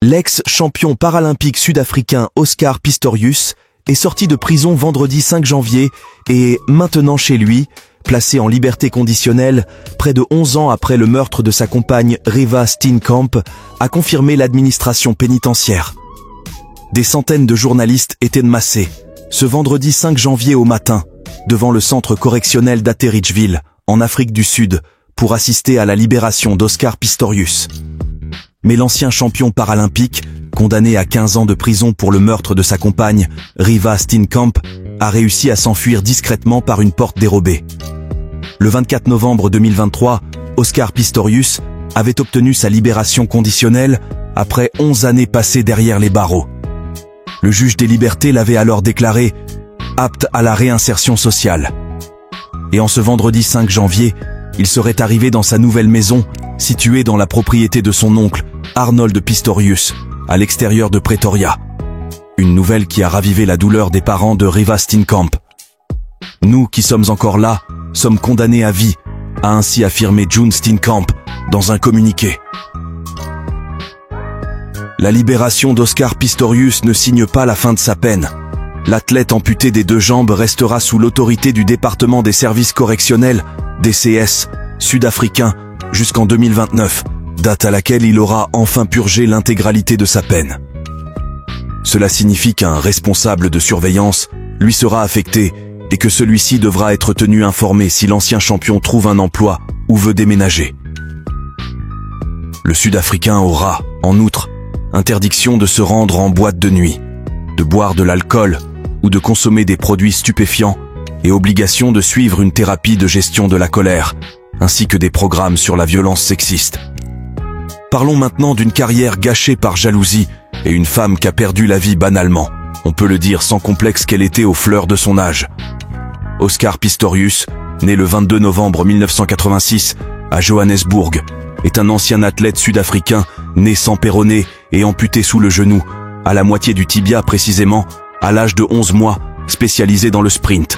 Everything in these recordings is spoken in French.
L'ex-champion paralympique sud-africain Oscar Pistorius est sorti de prison vendredi 5 janvier et est maintenant chez lui, placé en liberté conditionnelle près de 11 ans après le meurtre de sa compagne Reeva Steenkamp, a confirmé l'administration pénitentiaire. Des centaines de journalistes étaient massés ce vendredi 5 janvier au matin devant le centre correctionnel d'Atteridgeville, en Afrique du Sud, pour assister à la libération d'Oscar Pistorius. Mais l'ancien champion paralympique, condamné à 15 ans de prison pour le meurtre de sa compagne, Reeva Steenkamp, a réussi à s'enfuir discrètement par une porte dérobée. Le 24 novembre 2023, Oscar Pistorius avait obtenu sa libération conditionnelle après 11 années passées derrière les barreaux. Le juge des libertés l'avait alors déclaré apte à la réinsertion sociale. Et en ce vendredi 5 janvier, il serait arrivé dans sa nouvelle maison, située dans la propriété de son oncle, Arnold Pistorius, à l'extérieur de Pretoria. Une nouvelle qui a ravivé la douleur des parents de Reeva Steenkamp. Nous qui sommes encore là, sommes condamnés à vie, a ainsi affirmé June Steenkamp dans un communiqué. La libération d'Oscar Pistorius ne signe pas la fin de sa peine. L'athlète amputé des 2 jambes restera sous l'autorité du département des services correctionnels, DCS, sud-africain, jusqu'en 2029, date à laquelle il aura enfin purgé l'intégralité de sa peine. Cela signifie qu'un responsable de surveillance lui sera affecté et que celui-ci devra être tenu informé si l'ancien champion trouve un emploi ou veut déménager. Le Sud-Africain aura, en outre, interdiction de se rendre en boîte de nuit, de boire de l'alcool ou de consommer des produits stupéfiants et obligation de suivre une thérapie de gestion de la colère, ainsi que des programmes sur la violence sexiste. Parlons maintenant d'une carrière gâchée par jalousie et une femme qui a perdu la vie banalement. On peut le dire sans complexe qu'elle était aux fleurs de son âge. Oscar Pistorius, né le 22 novembre 1986 à Johannesburg, est un ancien athlète sud-africain né sans péroné et amputé sous le genou, à la moitié du tibia précisément, à l'âge de 11 mois, spécialisé dans le sprint.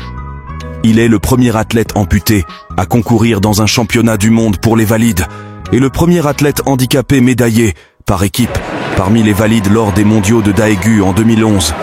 Il est le premier athlète amputé à concourir dans un championnat du monde pour les valides et le premier athlète handicapé médaillé par équipe parmi les valides lors des mondiaux de Daegu en 2011.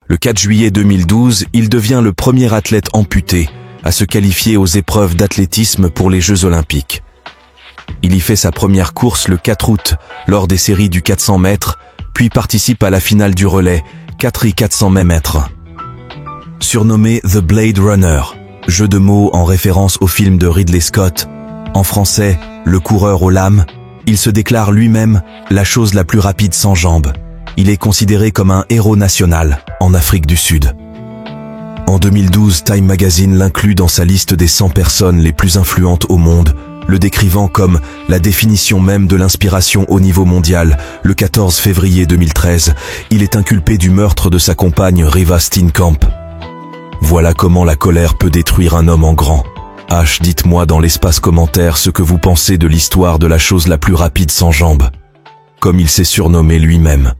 Le 4 juillet 2012, il devient le premier athlète amputé à se qualifier aux épreuves d'athlétisme pour les Jeux Olympiques. Il y fait sa première course le 4 août lors des séries du 400 mètres, puis participe à la finale du relais 4 x 400 mètres. Surnommé The Blade Runner, jeu de mots en référence au film de Ridley Scott, en français Le coureur aux lames, il se déclare lui-même la chose la plus rapide sans jambes. Il est considéré comme un héros national en Afrique du Sud. En 2012, Time Magazine l'inclut dans sa liste des 100 personnes les plus influentes au monde, le décrivant comme la définition même de l'inspiration au niveau mondial. Le 14 février 2013, il est inculpé du meurtre de sa compagne Reeva Steenkamp. Voilà comment la colère peut détruire un homme en grand. Dites-moi dans l'espace commentaire ce que vous pensez de l'histoire de la chose la plus rapide sans jambes, comme il s'est surnommé lui-même.